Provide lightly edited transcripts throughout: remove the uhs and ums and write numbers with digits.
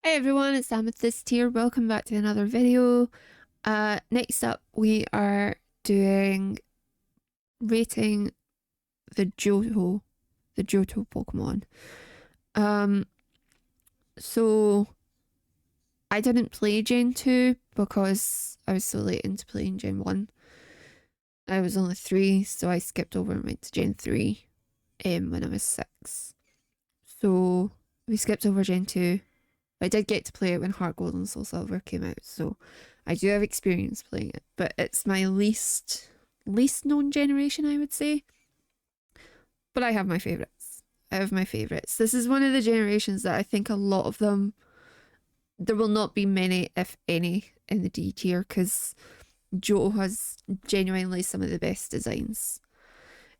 Hey everyone, it's Amethyst here. Welcome back to another video. Next up we are doing rating the Johto Pokemon. Um, so I didn't play Gen 2 because I was so late into playing Gen 1. I was only 3, so I skipped over and went to Gen 3 when I was 6. So we skipped over Gen 2. I did get to play it when Heart Gold and Soul Silver came out, so I do have experience playing it, but it's my least known generation, I would say. But I have my favourites. This is one of the generations that I think a lot of them, there will not be many, if any, in the D tier, because Johto has genuinely some of the best designs.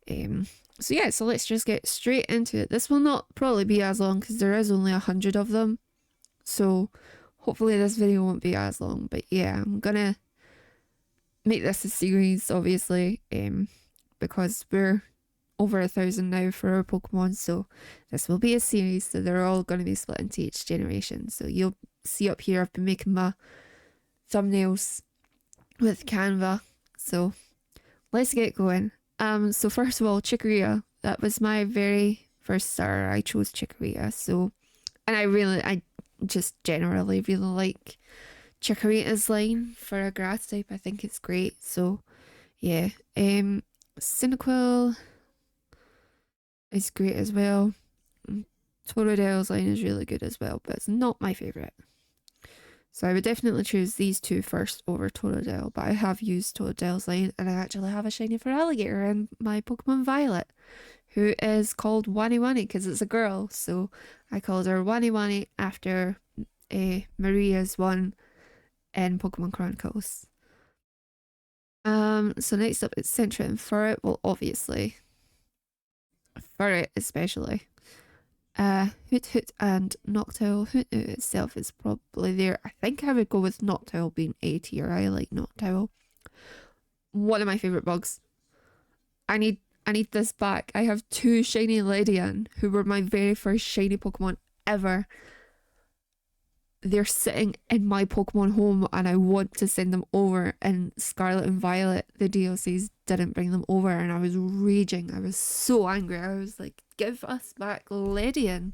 So let's just get straight into it. This will not probably be as long because there is only 100 of them. So hopefully this video won't be as long, but yeah, I'm gonna make this a series, obviously, because we're over 1,000 now for our Pokemon, so this will be a series, so they're all going to be split into each generation. So you'll see up here, I've been making my thumbnails with Canva, so let's get going. So first of all, Chikorita, that was my very first starter. I chose Chikorita, so, and I just generally really like Chikorita's line for a grass type. I think it's great. So yeah. Cyndaquil is great as well. Totodile's line is really good as well, but it's not my favourite. So I would definitely choose these two first over Totodile, but I have used Totodile's line and I actually have a shiny for Alligator in my Pokemon Violet, who is called Wani Wani because it's a girl, so I called her Wani Wani after Maria's one in Pokemon Chronicles. So next up it's Sentret and Furret. Well, obviously, Furret especially. Hoot Hoot and Noctowl. Hoot Hoot itself is probably there. I think I would go with Noctowl being A tier. I like Noctowl. One of my favourite bugs. I need this back. I have 2 shiny Ledian who were my very first shiny Pokemon ever. They're sitting in my Pokemon home and I want to send them over, and Scarlet and Violet, the DLCs, didn't bring them over, and I was raging. I was so angry. I was like, give us back Ledian.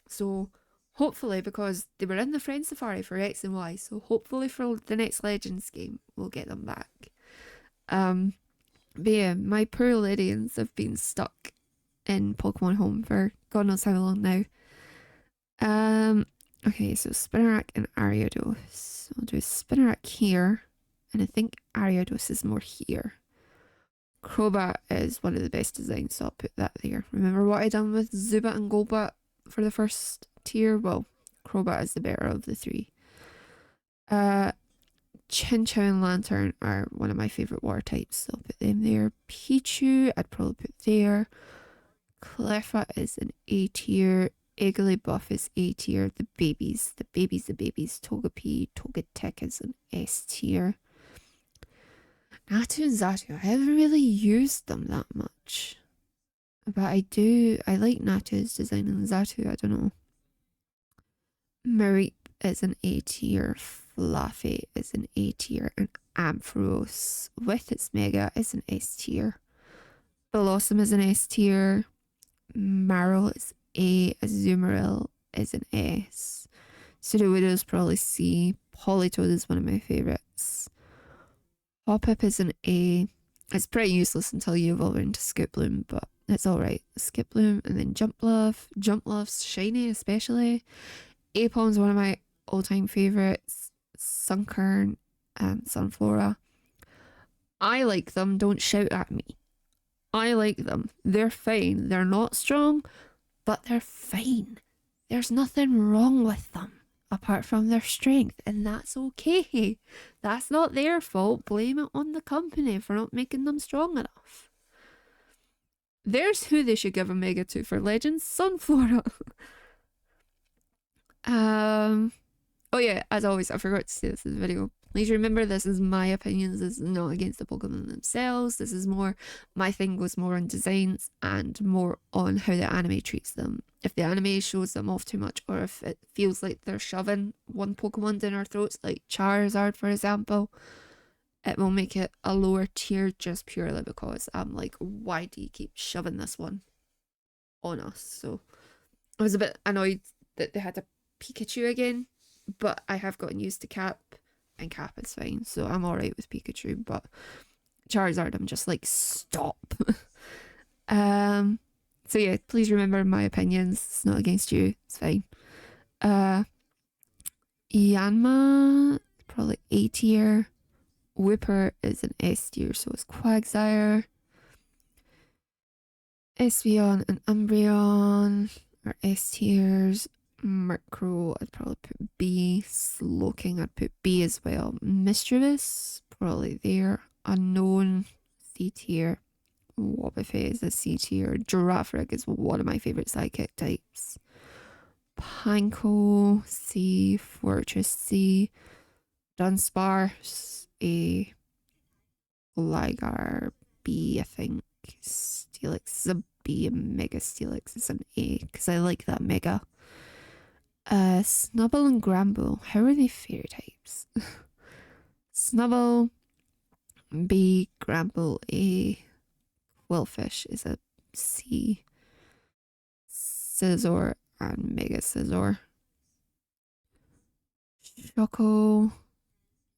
So hopefully, because they were in the Friend Safari for X and Y, so hopefully for the next Legends game we'll get them back. But yeah, my poor Ledians have been stuck in Pokemon Home for God knows how long now. Okay, so Spinarak and Ariados. I'll do Spinarak here, and I think Ariados is more here. Crobat is one of the best designs, so I'll put that there. Remember what I done with Zubat and Golbat for the first tier? Well, Crobat is the better of the 3. Chinchou and Lantern are one of my favourite water types, so I'll put them there. Pichu, I'd probably put there. Cleffa is an A tier. Igglybuff is A tier. The babies. Togepi, Togetic is an S tier. Natu and Xatu, I haven't really used them that much. But I like Natu's design and Xatu, I don't know. Mareep is an A tier. Fluffy is an A tier. And Ampharos, with its Mega, is an S tier. Blossom is an S tier. Marill is A. Azumarill is an S. Sudowoodo is probably C. Politoed is one of my favourites. Hoppip is an A. It's pretty useless until you evolve into Skiploom, but it's alright. Skiploom, and then Jumpluff. Jumpluff's shiny especially. Apom's one of my all-time favourites. Sunkern and Sunflora. I like them, don't shout at me. I like them. They're fine. They're not strong, but they're fine. There's nothing wrong with them apart from their strength, and that's okay. That's not their fault. Blame it on the company for not making them strong enough. There's who they should give a mega to for Legends, Sunflora. Oh yeah, as always, I forgot to say this in the video. Please remember, this is my opinions. This is not against the Pokemon themselves. This is more, my thing was more on designs and more on how the anime treats them. If the anime shows them off too much, or if it feels like they're shoving one Pokemon down our throats, like Charizard, for example, it will make it a lower tier just purely because I'm like, why do you keep shoving this one on us? So I was a bit annoyed that they had a Pikachu again, but I have gotten used to Cap, and Cap is fine, so I'm alright with Pikachu. But Charizard, I'm just like, stop. So yeah, please remember my opinions. It's not against you. It's fine. Yanma, probably A tier. Whipper is an S tier, so it's Quagsire. Espeon and Umbreon are S tiers. Murkrow, I'd probably put B. Slowking, I'd put B as well. Mischievous, probably there. Unknown, C tier. Wobbuffet is a C tier. Girafarig is one of my favourite psychic types. Panko, C. Fortress, C. Dunsparce, A. Ligar, B, I think. Steelix is a B, and Mega Steelix is an A, because I like that Mega. Snubble and Gramble, how are they fairy types? Snubble, B, Gramble, A. Quillfish is a C. Scizor and Mega Scizor. Choco,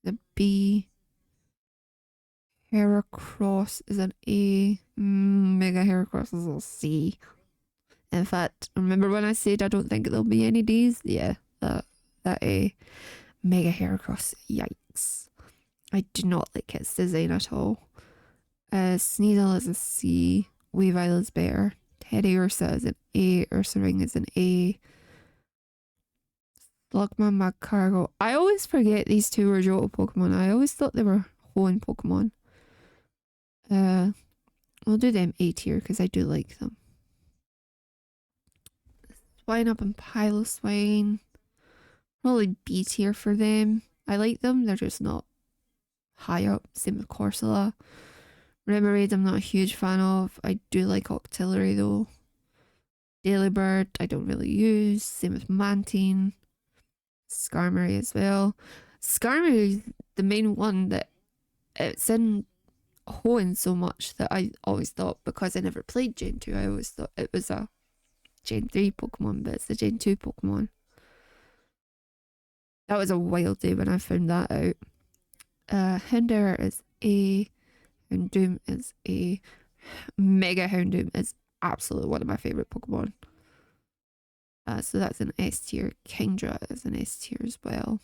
the B. Heracross is an A. Mega Heracross is a C. In fact, remember when I said I don't think there'll be any Ds? Yeah, that A. Mega Heracross, yikes. I do not like its design at all. Sneasel is a C. Weavile is better. Teddy Ursa is an A. Ursaring is an A. Slugma Magcargo. I always forget these two were Johto Pokemon. I always thought they were Hoenn Pokemon. We'll do them A tier because I do like them. Swine Up and Piloswine. Probably B tier for them. I like them, they're just not high up. Same with Corsola. Remoraid, I'm not a huge fan of. I do like Octillery though. Delibird, I don't really use. Same with Mantine. Skarmory as well. Skarmory is the main one that it's in Hoenn so much that I always thought, because I never played Gen 2, I always thought it was a Gen 3 Pokemon, but it's a Gen 2 Pokemon. That was a wild day when I found that out. Houndour is A. Houndoom is A. Mega Houndoom is absolutely one of my favourite Pokemon. So that's an S tier. Kingdra is an S tier as well.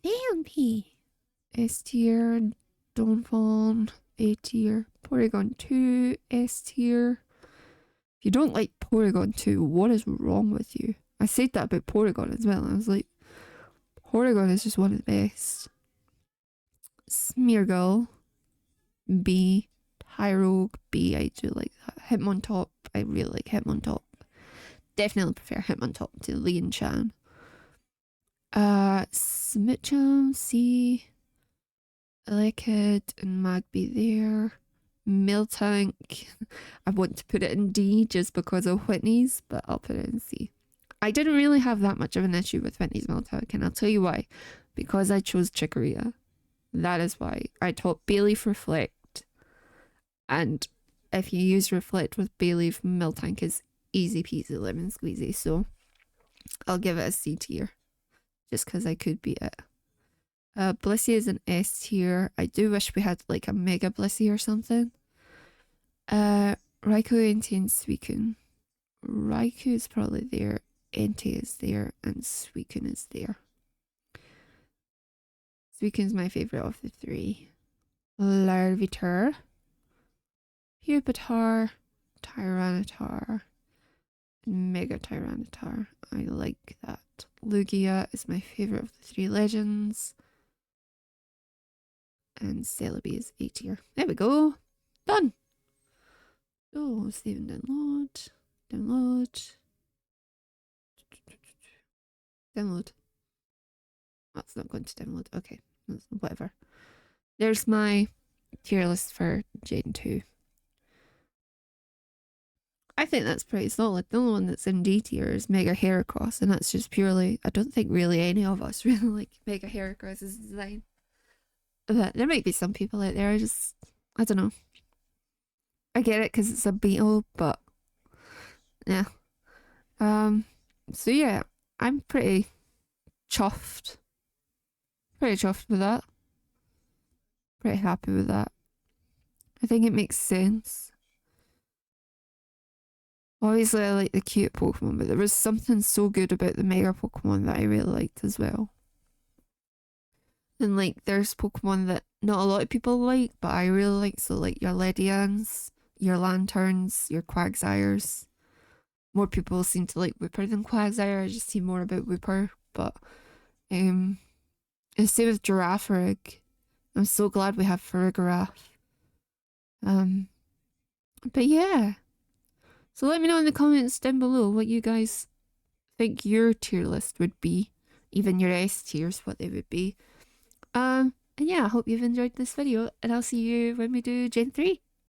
Dampy, S tier. Dawnfawn, A tier. Porygon 2, S tier. If you don't like Porygon 2, what is wrong with you? I said that about Porygon as well. I was like, Porygon is just one of the best. Smeargle, B. Tyrogue, B. I do like that. Hitmontop, I really like Hitmontop. Definitely prefer Hitmontop to Lianchan. Smithcham, C. Elekid and Magby there. Miltank, I want to put it in D just because of Whitney's, but I'll put it in C. I didn't really have that much of an issue with Whitney's Miltank, and I'll tell you why. Because I chose Chikorita. That is why. I taught Bayleaf Reflect, and if you use Reflect with Bayleaf, Miltank is easy peasy lemon squeezy, so I'll give it a C tier, just because I could beat it. Blissey is an S tier. I do wish we had like a Mega Blissey or something. Raikou, Entei, and Suicune. Raikou is probably there. Entei is there, and Suicune is there. Suicune's my favourite of the three. Larvitar, Pupitar, Tyranitar, and Mega Tyranitar. I like that. Lugia is my favourite of the three legends. And Celebi is A tier. There we go. Done. Oh, save and download. Download. Download. That's not going to download. Okay, whatever. There's my tier list for Gen 2. I think that's pretty solid. The only one that's in D tier is Mega Heracross, and that's just purely, I don't think really any of us really like Mega Heracross's design. But there might be some people out there, I don't know. I get it because it's a beetle, but yeah. So yeah, I'm pretty chuffed. Pretty chuffed with that. Pretty happy with that. I think it makes sense. Obviously, I like the cute Pokemon, but there was something so good about the Mega Pokemon that I really liked as well. And like, there's Pokemon that not a lot of people like, but I really like. So, like, your Ledians, your Lanterns, your Quagsires. More people seem to like Wooper than Quagsire. I just see more about Wooper. But, and same with Girafarig. I'm so glad we have Farigiraf. But yeah. So let me know in the comments down below what you guys think your tier list would be. Even your S tiers, what they would be. And yeah, I hope you've enjoyed this video, and I'll see you when we do Gen 3.